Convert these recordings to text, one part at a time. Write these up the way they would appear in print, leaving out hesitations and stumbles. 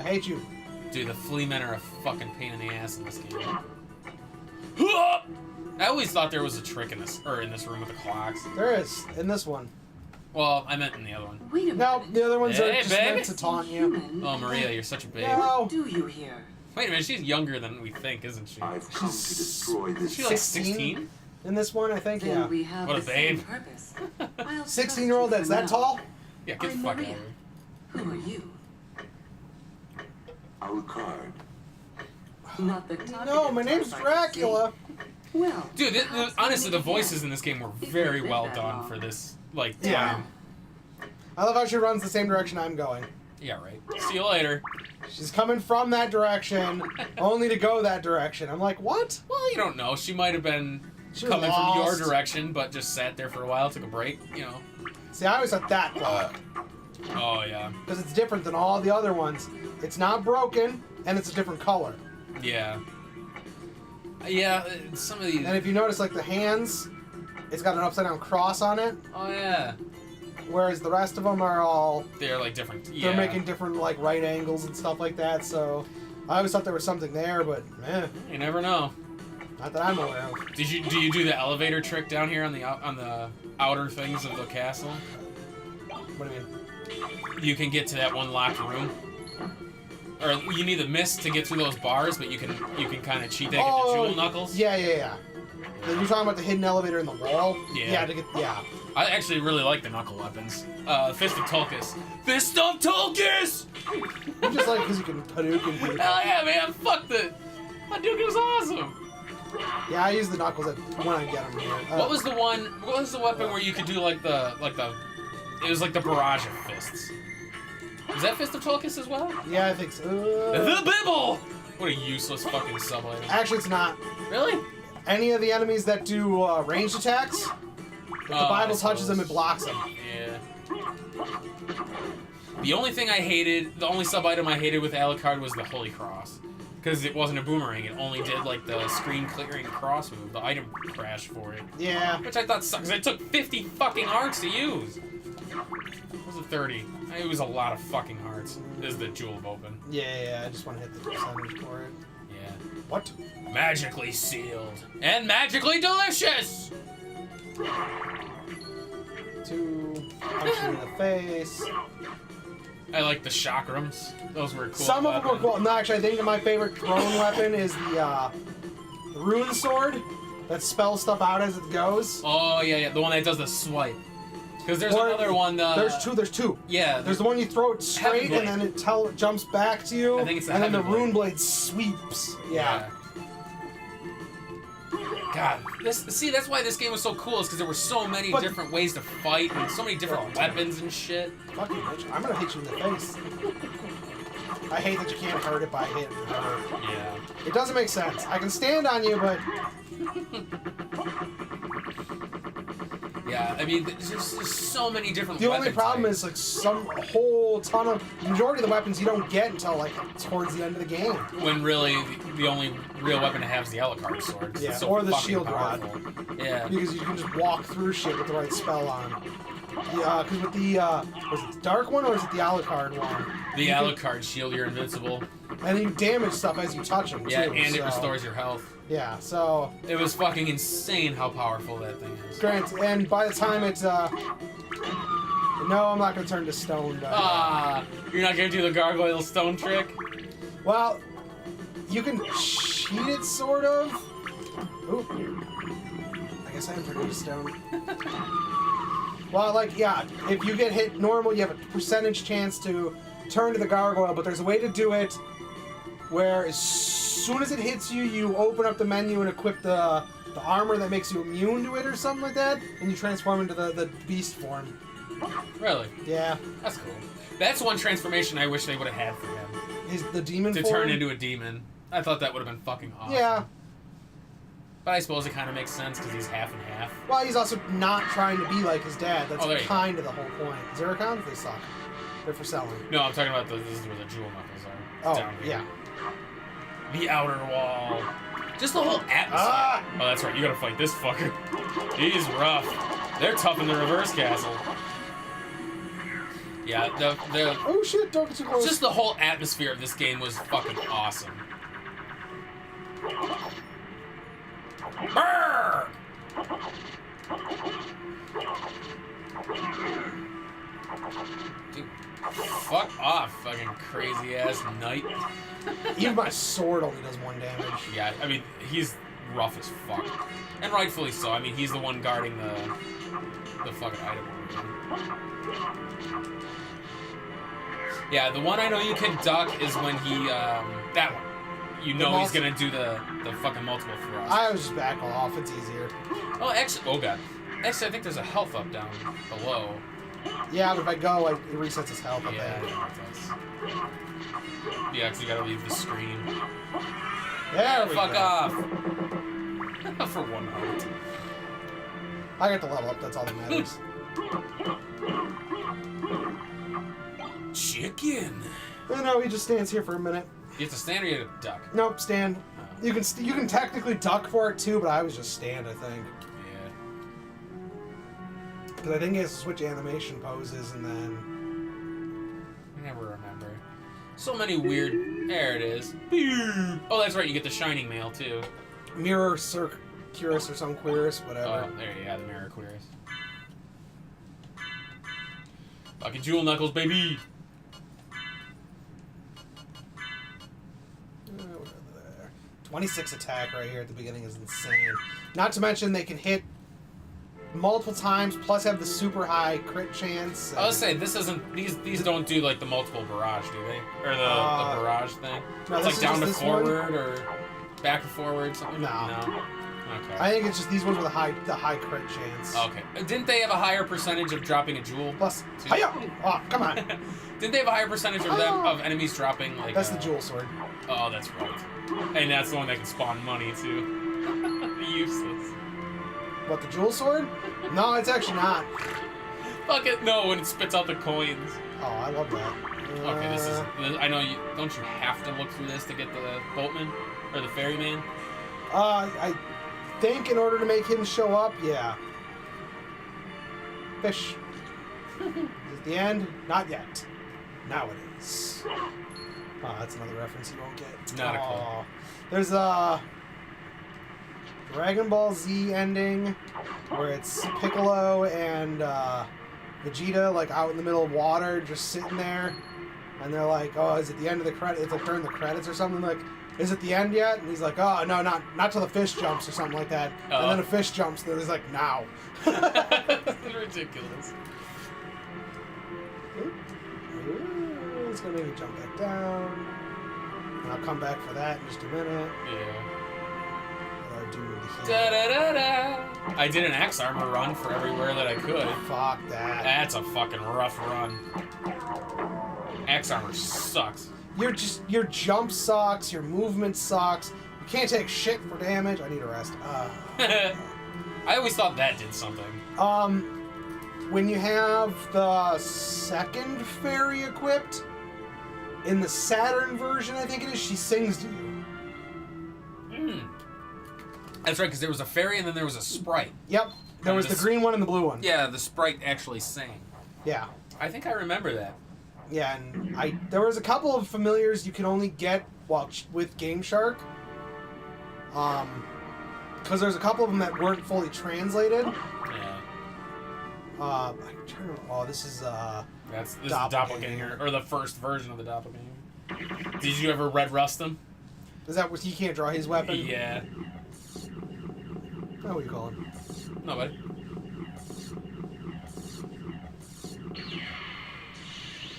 hate you. Dude, the flea men are a fucking pain in the ass in this game. I always thought there was a trick in this room with the clocks. There is, in this one. Well, I meant in the other one. Wait a minute. No, the other ones are just baby. meant to taunt you. Oh, Maria, you're such a babe. No. What do you here? Wait a minute, she's younger than we think, isn't she? I've come to destroy this. Is she like 16? In this one, I think, Then yeah. we have What a the same babe. purpose. I'll 16-year-old trust that's you that for now. tall? Yeah, get the I'm fuck out of Maria. here. Who are you? Alucard. Not the talkative No, my name's type, I Dracula. see. Well, Dude, perhaps honestly, the maybe voices in this game were very well done for this, like, time. Yeah. I love how she runs the same direction I'm going. Yeah, right. See you later. She's coming from that direction, only to go that direction. I'm like, what? Well, you don't know. She might have been She was coming from your lost. direction, but just sat there for a while, took a break, you know. See, I always thought that clock, Oh, yeah. because it's different than all the other ones. It's not broken, and it's a different color. Yeah. Yeah, some of these... And if you notice, like, the hands, it's got an upside-down cross on it, Oh, yeah. whereas the rest of them are all... They're, like, different. Yeah. They're making different, like, right angles and stuff like that, so... I always thought there was something there, but, You never know. not that I'm aware of. Do you do the elevator trick down here on the outer things of the castle? What do you mean? You can get to that one locked room. Or you need the mist to get through those bars, but you can kind of cheat that, get the jewel knuckles. Yeah. You're talking about the hidden elevator in the wall? Yeah. Yeah. I actually really like the knuckle weapons. Fist of Tulkas. Fist of Tulkas! You just like because you can Hadouken people. Hell yeah, man! Fuck the Hadouken was awesome. Yeah, I use the knuckles when I get them here. What was the weapon where you could do like the it was like the barrage of fists? Was that Fist of Tulkas as well? Yeah, I think so. The Bibble! What a useless fucking sub item. Actually, it's not. Really? Any of the enemies that do ranged attacks, if the Bible touches them, it blocks them. Yeah. The only sub item I hated with Alucard was the Holy Cross. Because it wasn't a boomerang, it only did like the screen clearing cross move, the item crash for it. Yeah. Which I thought sucked, because it took 50 fucking hearts to use. Was it 30? It was a lot of fucking hearts. This is the Jewel of Open. Yeah, I just want to hit the percentage for it. Yeah. What? Magically sealed. And magically delicious! 2, punch you in the face. I like the chakrams. Those were cool. Some of them were cool. No, actually, I think my favorite thrown weapon is the rune sword that spells stuff out as it goes. Oh, yeah, the one that does the swipe. Because there's another one. There's two. Yeah. There's the one you throw it straight and then it jumps back to you. I think it's the and then the Heaven rune blade sweeps. Yeah. God, that's why this game was so cool, is because there were so many different ways to fight and so many different weapons and shit. Fuck you, bitch. I'm gonna hit you in the face. I hate that you can't hurt it by hitting her. Yeah. It doesn't make sense. I can stand on you, but... Yeah, I mean, there's so many different The weapon only problem types. is, like, a whole ton of... The majority of the weapons you don't get until, like, towards the end of the game. When really, the only real weapon to have is the Alucard sword. 'cause Yeah, it's so or the fucking shield powerful. Yeah. Because you can just walk through shit with the right spell on. Yeah, because with the, was it the dark one or is it the Alucard one? The Alucard shield, you're invincible. And then you damage stuff as you touch them, Yeah, too. and it restores your health. Yeah, so... It was fucking insane how powerful that thing is. Grant, and by the time it's, No, I'm not gonna turn to stone. You're not gonna do the gargoyle stone trick? Well, you can cheat it, sort of. Ooh. I guess I am turning to stone. Well, like, yeah, if you get hit normal, you have a percentage chance to turn to the gargoyle, but there's a way to do it where as soon as it hits you, you open up the menu and equip the armor that makes you immune to it or something like that, and you transform into the beast form. Really? Yeah. That's cool. That's one transformation I wish they would have had for him. Is the demon To form? turn into a demon. I thought that would have been fucking awesome. Yeah. But I suppose it kind of makes sense because he's half and half. Well, he's also not trying to be like his dad. That's there you kind of the whole point. Zeracons, they suck. They're for selling. No, I'm talking about this is where the jewel knuckles are. Oh, Down here. yeah. The outer wall. Just the whole atmosphere. Ah! Oh, that's right. You gotta fight this fucker. He's rough. They're tough in the reverse castle. Yeah, the Oh shit! Don't get too close. just the whole atmosphere of this game was fucking awesome. Brrr! Dude, fuck off, fucking crazy ass knight. Even my sword only does 1 damage. Yeah, I mean, he's rough as fuck. And rightfully so. I mean, he's the one guarding the fucking item order. Yeah, the one I know you can duck is when he, that one. You know he's gonna do the fucking multiple thrusts. I was just back off. It's easier. Oh, actually, oh god. Actually, I think there's a health up down below. Yeah, but if I go, like, it resets his health. I Yeah, think. I know it does. Yeah, because you gotta leave the screen. There we Fuck go. off. For 1 heart. I got to level up. That's all that matters. Chicken. No, he just stands here for a minute. You have to stand or you have to duck? Nope, stand. Oh. You can technically duck for it too, but I was just stand. I think Yeah. because I think he has to switch animation poses and then. I never remember. So many weird. There it is. Oh, that's right. You get the shining mail too. Mirror Circurus or some Queerus, whatever. Oh, there you go. The mirror queers. Fucking jewel knuckles, baby. There. 26 attack right here at the beginning is insane. Not to mention they can hit multiple times, plus have the super high crit chance. I was saying this isn't. These don't do like the multiple barrage, do they? Or the barrage thing. No, It's this like is down just to this one. forward or back to forward something. No. Okay. I think it's just these ones with the high crit chance. Okay. Didn't they have a higher percentage of dropping a jewel? Plus, Two. hiya! Oh, come on. Didn't they have a higher percentage of them of enemies dropping like? That's the jewel sword. Oh, that's right. And that's the one that can spawn money too. Useless. What, the jewel sword? No, it's actually not. Fuck it. No, when it spits out the coins. Oh, I love that. Okay, this is. I know you. Don't you have to look through this to get the boatman or the ferryman? I think in order to make him show up, yeah. Fish. Is it the end? Not yet. Now it is. Oh, that's another reference you won't get. Not a clue. Aw. There's a Dragon Ball Z ending where it's Piccolo and Vegeta like out in the middle of water, just sitting there, and they're like, "Oh, is it the end of the credit? It's like during the credits or something." Like, is it the end yet? And he's like, "Oh, no, not till the fish jumps or something like that." Oh. And then a fish jumps, and he's like, "Now." That's ridiculous. Ooh, it's gonna make me jump back down. And I'll come back for that in just a minute. Yeah. I'll do the Da da da da. I did an X armor run for everywhere that I could. Fuck that. That's a fucking rough run. X armor sucks. Your jump sucks. Your movement sucks. You can't take shit for damage. I need a rest. I always thought that did something. When you have the second fairy equipped, in the Saturn version, I think it is, she sings to you. That's right, because there was a fairy and then there was a sprite. Yep. There was the green one and the blue one. Yeah, the sprite actually sang. Yeah. I think I remember that. Yeah, and there was a couple of familiars you could only get with Game Shark. Because there's a couple of them that weren't fully translated. Yeah. I'm trying to remember. Oh, this is This is the doppelganger, or the first version of the doppelganger. Did you ever red rust him? Is that what he can't draw his weapon? Yeah. Oh, what do you call him? Nobody.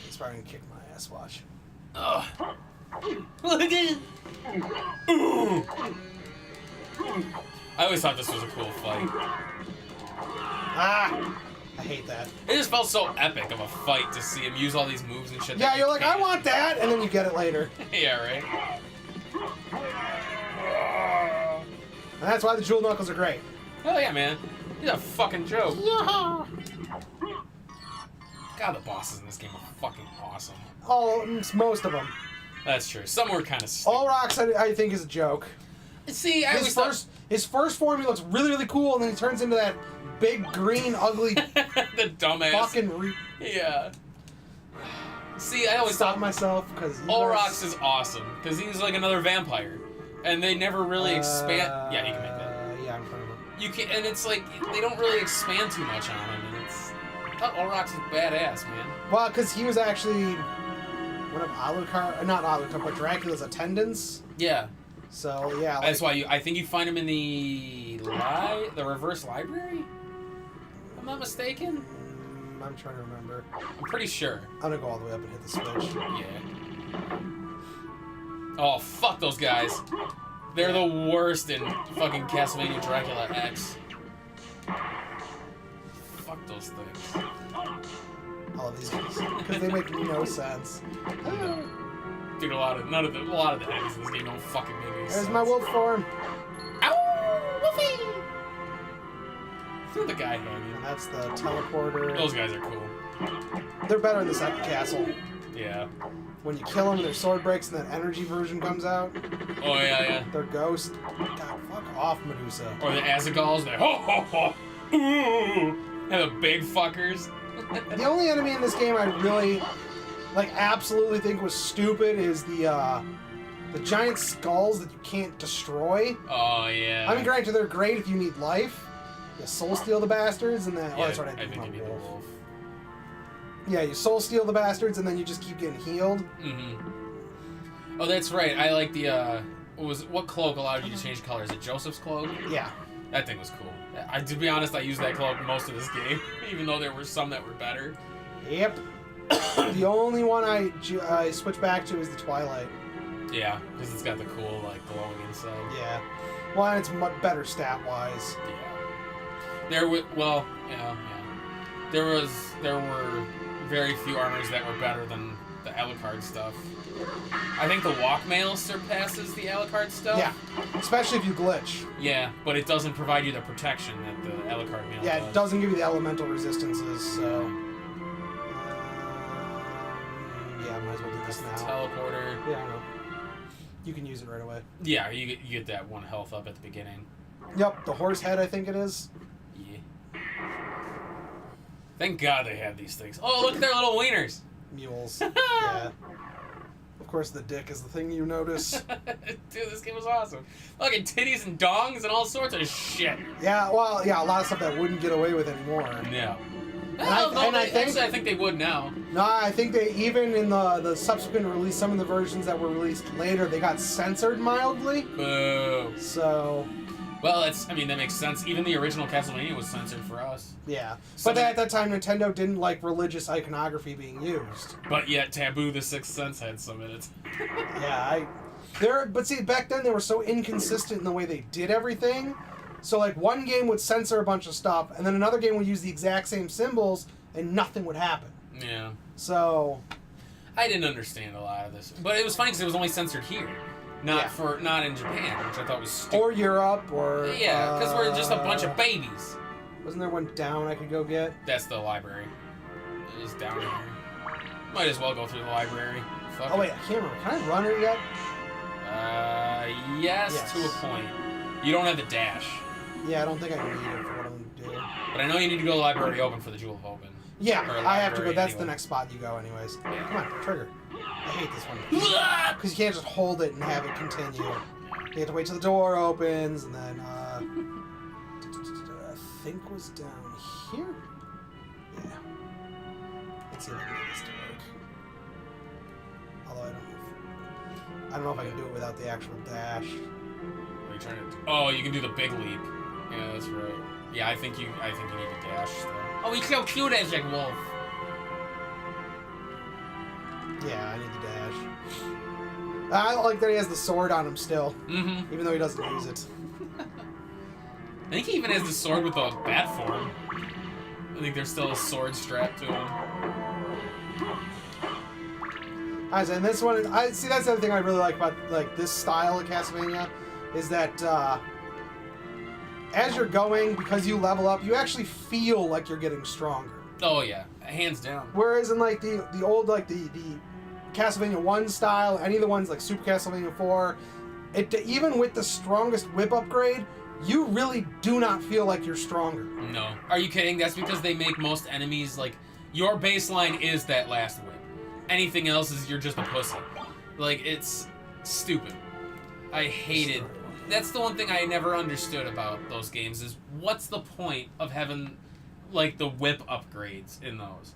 He's probably gonna kick my ass. Watch. Ugh. Look at it. I always thought this was a cool fight. Ah! I hate that. It just felt so epic of a fight to see him use all these moves and shit. Yeah, that you're you like, I can't. want that, and then you get it later. Yeah, right. And that's why the Jewel Knuckles are great. Hell yeah, man. He's a fucking joke. Yeah. God, the bosses in this game are fucking awesome. Most of them. That's true. Some were kind of. All Rocks, I think, is a joke. See, I always His first form, he looks really, really cool, and then he turns into that big, green, ugly, the dumbass. fucking... Yeah. See, I always stop thought myself because Olrox is awesome because he's like another vampire, and they never really expand. Yeah, you can make that. Yeah, I'm trying to remember. You can, and it's like they don't really expand too much on him, and it's. I thought Olrox was badass, man. Well, because he was actually one of not Alucard, but Dracula's attendants. Yeah. So yeah, That's why I think you find him in the reverse library. If I'm not mistaken. I'm trying to remember. I'm pretty sure. I'm gonna go all the way up and hit the switch. Yeah. Oh, fuck those guys. They're the worst in fucking Castlevania Dracula X. Fuck those things. All of these guys, because they make no sense. No. Dude, a lot of the enemies in this game don't fucking make any sense. There's my wolf form. Ow! Wolfie! The guy hanging. And that's the teleporter. Those guys are cool. They're better in the second castle. Yeah. When you kill them, their sword breaks and that energy version comes out. Oh, yeah. Their ghost. God, fuck off, Medusa. Or the Azagals, they're ho ho ho! Ooh! And the big fuckers. The only enemy in this game I really, absolutely think was stupid is the giant skulls that you can't destroy. Oh, yeah. I mean, granted, they're great if you need life. You soul steal the bastards, and then... Yeah, that's what I think you need the wolf. Yeah, you soul steal the bastards, and then you just keep getting healed. Mm-hmm. Oh, that's right. I like the, what cloak allowed you to change colors? Is it Joseph's cloak? Yeah. That thing was cool. To be honest, I used that cloak most of this game, even though there were some that were better. Yep. The only one I switched back to is the Twilight. Yeah, because it's got the cool, glowing inside. Yeah. Well, and it's much better stat-wise. Yeah. There were very few armors that were better than the Alucard stuff. I think the walk mail surpasses the Alucard stuff. Yeah, especially if you glitch. Yeah, but it doesn't provide you the protection that the Alucard mail Yeah, does. it doesn't give you the elemental resistances, so... yeah, might as well do this now. Teleporter. Yeah, I know. You can use it right away. Yeah, you get that 1 health up at the beginning. Yep, the horse head, I think it is. Yeah. Thank God they had these things. Oh, look at their little wieners. Mules. Yeah. Of course, the dick is the thing you notice. Dude, this game was awesome. Fucking titties and dongs and all sorts of shit. Yeah, well, yeah, a lot of stuff that wouldn't get away with anymore. Yeah. I think they would now. No, I think they, even in the subsequent release, some of the versions that were released later, they got censored mildly. Boo. So... Well, that makes sense. Even the original Castlevania was censored for us. Yeah. So But at that time, Nintendo didn't like religious iconography being used. But yet, Taboo the Sixth Sense had some in it. Yeah, but see, back then they were so inconsistent in the way they did everything. So, one game would censor a bunch of stuff, and then another game would use the exact same symbols, and nothing would happen. Yeah. So... I didn't understand a lot of this. But it was funny because it was only censored here. Not in Japan, which I thought was stupid. Or Europe, or... Yeah, because we're just a bunch of babies. Wasn't there one down I could go get? That's the library. It's down here. Might as well go through the library. Fuck Oh, it. wait, I can't remember. Can I run it yet? Yes, to a point. You don't have the dash. Yeah, I don't think I need it for what I'm going to do. But I know you need to go to the library open for the Jewel of Open. Yeah, Or I have to go. library, That's the anyway. next spot you go anyways. Yeah. Come on, trigger. I hate this one. Because you can't just hold it and have it continue. You have to wait till the door opens, and then, I think was down here? Yeah. Let's see if I can get this to work. Although I don't know if I can do it without the actual dash. What are you trying to do? Oh, you can do the big leap. Yeah, that's right. Yeah, I think you need to dash still. Oh, he's so cute as a wolf. Yeah, I need the dash. I like that he has the sword on him still, Mm-hmm. even though he doesn't use it. I think he even has the sword with a bat form. I think there's still a sword strapped to him. Alright, and this one, that's the other thing I really like about this style of Castlevania, is that as you're going, because you level up, you actually feel like you're getting stronger. Oh yeah, hands down. Whereas in the old the Castlevania 1 style, any of the ones like Super Castlevania 4, even with the strongest whip upgrade, you really do not feel like you're stronger. No. Are you kidding? That's because they make most enemies, your baseline is that last whip. anything else is you're just a pussy. Like, it's stupid. I hated... That's the one thing I never understood about those games is what's the point of having, like, the whip upgrades in those?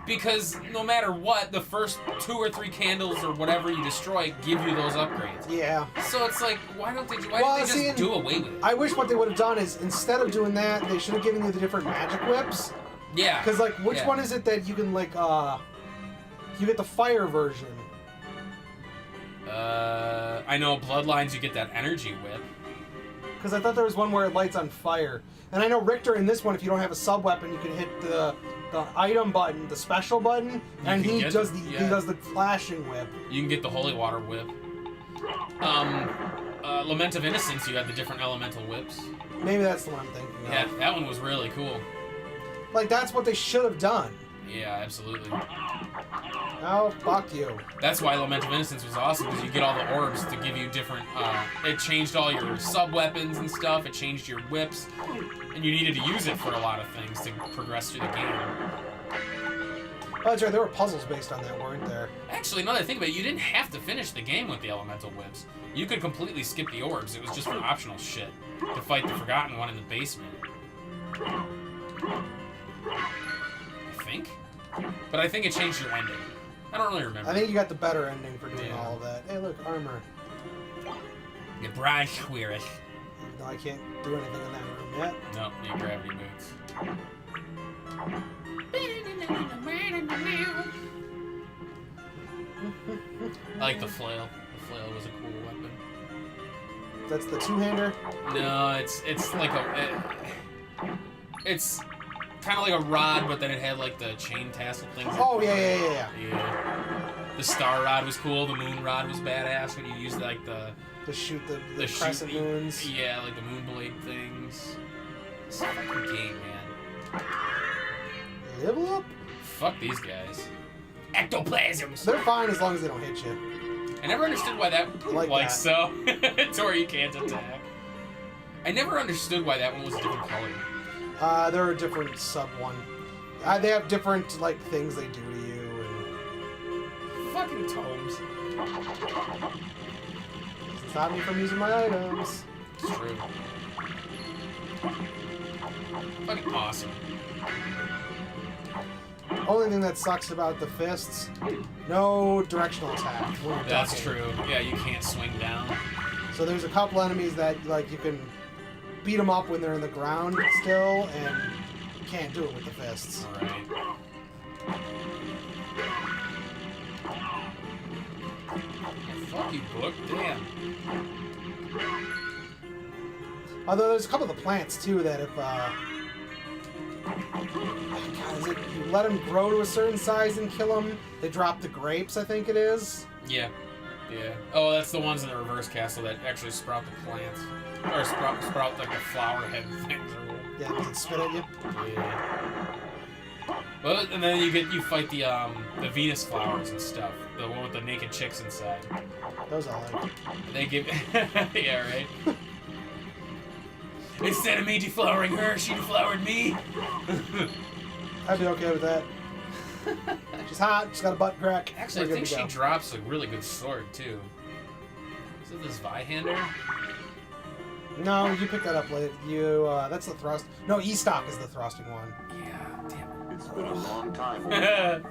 Because no matter what, the first 2 or 3 candles or whatever you destroy give you those upgrades. Yeah. So it's like, why don't they just do away with it? I wish what they would have done is, instead of doing that, they should have given you the different magic whips. Yeah. Because, like, which one is it that you can, like, you get the fire version? I know Bloodlines, you get that energy whip. Because I thought there was one where it lights on fire. And I know Richter in this one, if you don't have a sub-weapon, you can hit the item button, the special button, and he does the flashing whip. You can get the holy water whip. Lament of Innocence, you had the different elemental whips. Maybe that's the one I'm thinking of. Yeah, that one was really cool. Like, that's what they should have done. Yeah, absolutely. Oh, fuck you. That's why Lament of Innocence was awesome, because you get all the orbs to give you different... it changed all your sub-weapons and stuff, it changed your whips, and you needed to use it for a lot of things to progress through the game. Oh, that's right, there were puzzles based on that, weren't there? Actually, now that I think about it, you didn't have to finish the game with the elemental whips. You could completely skip the orbs, it was just for optional shit, to fight the Forgotten One in the basement. I think? But I think it changed your ending. I don't really remember. I think you got the better ending for doing all of that. Hey, look, armor. The Bright Squirrel. Even though I can't do anything in that room yet. Nope, need gravity boots. I like the flail. The flail was a cool weapon. That's the two-hander? No, it's like it's kind of like a rod, but then it had like the chain tassel things. Oh, yeah. Yeah. The star rod was cool. The moon rod was badass when you used like the... To shoot the crescent moons. Yeah, like the moon blade things. It's a fucking game, man. Level up? Fuck these guys. Ectoplasms! They're fine as long as they don't hit you. I never understood why that... Like that. so. To where you can't attack. I never understood why that one was a different color. They're a different sub-one. They have different, like, things they do to you, and... Fucking tomes. Doesn't stop me from using my items. It's true. Fucking awesome. Only thing that sucks about the fists, no directional attack. when you're That's ducking. true. Yeah, you can't swing down. So there's a couple enemies that, like, you can beat them up when they're in the ground still, and you can't do it with the fists. Alright. Fuck you, book. Damn. Although there's a couple of the plants, too, that if, God, is it you let them grow to a certain size and kill them, they drop the grapes, I think it is. Yeah. Yeah. Oh, that's the ones in the reverse castle that actually sprout the plants. Or sprout like the flower head things or whatever. Yeah, does it spit at you? Yeah. Well, and then you fight the Venus flowers and stuff. The one with the naked chicks inside. Those I like. They give yeah, right. Instead of me deflowering her, she deflowered me. I'd be okay with that. She's hot, she's got a butt crack. Actually, We're I think good to she go. drops a really good sword too. Is it this Vihander? No, you pick that up later. You, that's the thrust. No, E-Stock is the thrusting one. Yeah, damn It's been a long time. it.